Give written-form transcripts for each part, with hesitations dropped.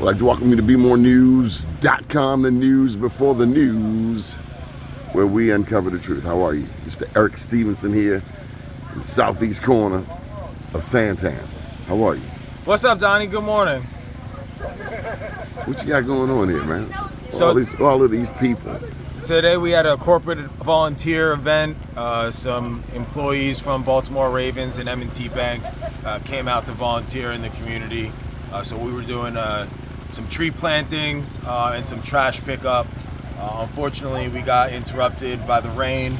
I'd like to welcome you to BeMoreNews.com, the news before the news, where we uncover the truth. How are you? Mr. Eric Stephenson here in the southeast corner of Sandtown. How are you? What's up, Donnie? Good morning. What you got going on here, man? So, all of these people. Today we had a corporate volunteer event. Some employees from Baltimore Ravens and M&T Bank came out to volunteer in the community. So we were doing some tree planting and some trash pickup. Unfortunately, we got interrupted by the rain.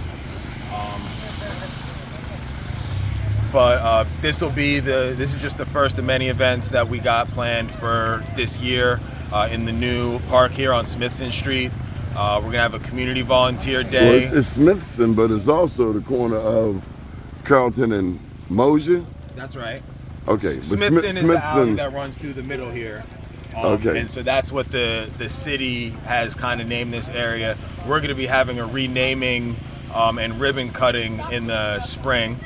But this is just the first of many events that we got planned for this year in the new park here on Smithson Street. We're gonna have a community volunteer day. Well, it's Smithson, but it's also the corner of Carrollton and Mosher. That's right. Okay, but Smithson is the alley that runs through the middle here. Okay. And so that's what the city has kind of named this area. We're going to be having a renaming and ribbon cutting in the spring.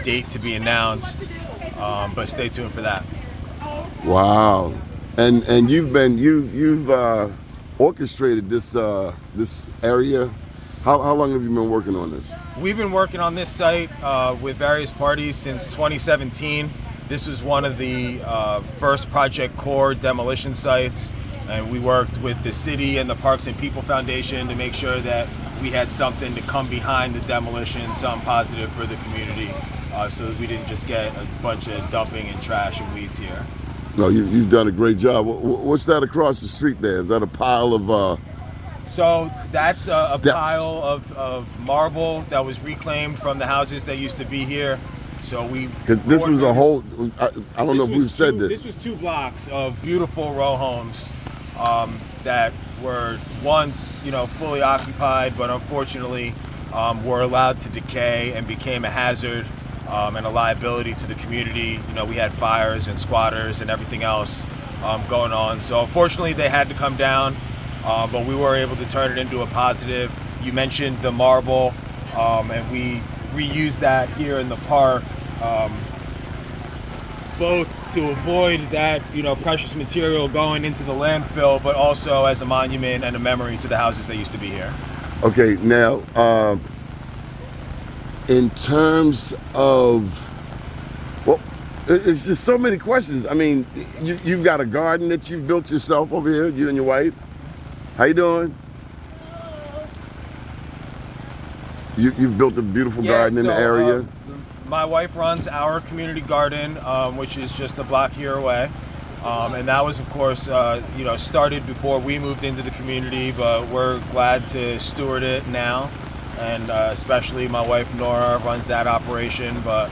Date to be announced, but stay tuned for that. Wow, and you've orchestrated this area. How long have you been working on this? We've been working on this site with various parties since 2017. This was one of the first Project Core demolition sites, and we worked with the city and the Parks and People Foundation to make sure that we had something to come behind the demolition, something positive for the community, so that we didn't just get a bunch of dumping and trash and weeds here. No, you've done a great job. What's that across the street there? Is that a pile of... So that's a steps? pile of marble that was reclaimed from the houses that used to be here. So because this was a whole, I don't know if we've said this. This was 2 blocks of beautiful row homes that were once, fully occupied, but unfortunately were allowed to decay and became a hazard and a liability to the community. We had fires and squatters and everything else going on. So unfortunately they had to come down, but we were able to turn it into a positive. You mentioned the marble, and we reused that here in the park, both to avoid that precious material going into the landfill, but also as a monument and a memory to the houses that used to be here. Okay, now in terms of, well, it's just so many questions. I mean, you've got a garden that you've built yourself over here, you and your wife. How you doing? You've built a beautiful garden in the area. My wife runs our community garden, which is just a block here away. And that was, of course, started before we moved into the community, but we're glad to steward it now. And especially my wife, Nora, runs that operation. But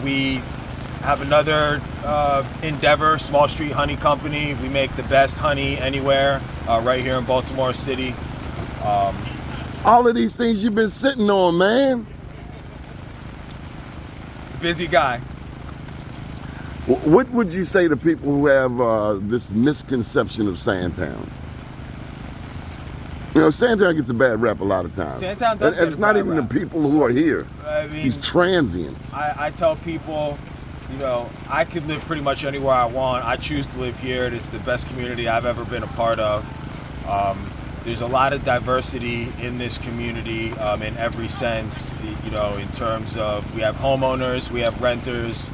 we have another endeavor, Small Street Honey Company. We make the best honey anywhere right here in Baltimore City. All of these things you've been sitting on, man. Busy guy. What would you say to people who have this misconception of Sandtown? Sandtown gets a bad rep a lot of times. Sandtown does. And it's not even the people who are here. I mean, these transients. I tell people, I could live pretty much anywhere I want. I choose to live here. It's the best community I've ever been a part of. There's a lot of diversity in this community in every sense, in terms of we have homeowners, we have renters,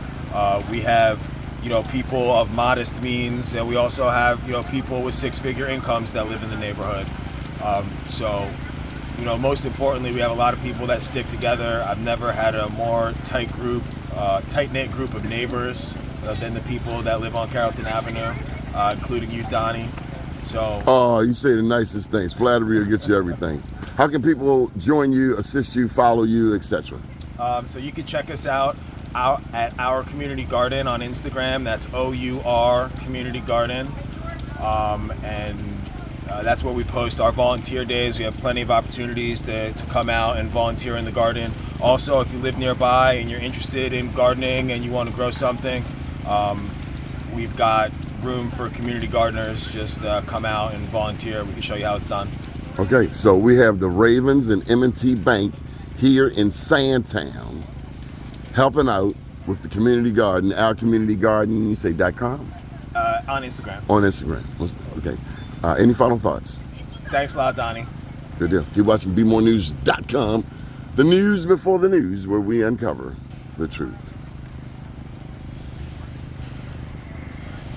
we have, people of modest means, and we also have, people with 6-figure incomes that live in the neighborhood. So, most importantly, we have a lot of people that stick together. I've never had a more tight-knit group of neighbors than the people that live on Carrollton Avenue, including you, Donnie. So. Oh, you say the nicest things. Flattery will get you everything. How can people join you, assist you, follow you, etc.? So you can check us out at Our Community Garden on Instagram. That's OUR Community Garden. And that's where we post our volunteer days. We have plenty of opportunities to come out and volunteer in the garden. Also, if you live nearby and you're interested in gardening and you want to grow something, we've got room for community gardeners. Just come out and volunteer. We can show you how it's done. Okay, so we have the Ravens and M&T Bank here in Sandtown helping out with the community garden. Our community garden, you say .com? On Instagram. On Instagram. Okay. Any final thoughts? Thanks a lot, Donnie. Good deal. Keep watching BeMoreNews.com. The news before the news, where we uncover the truth.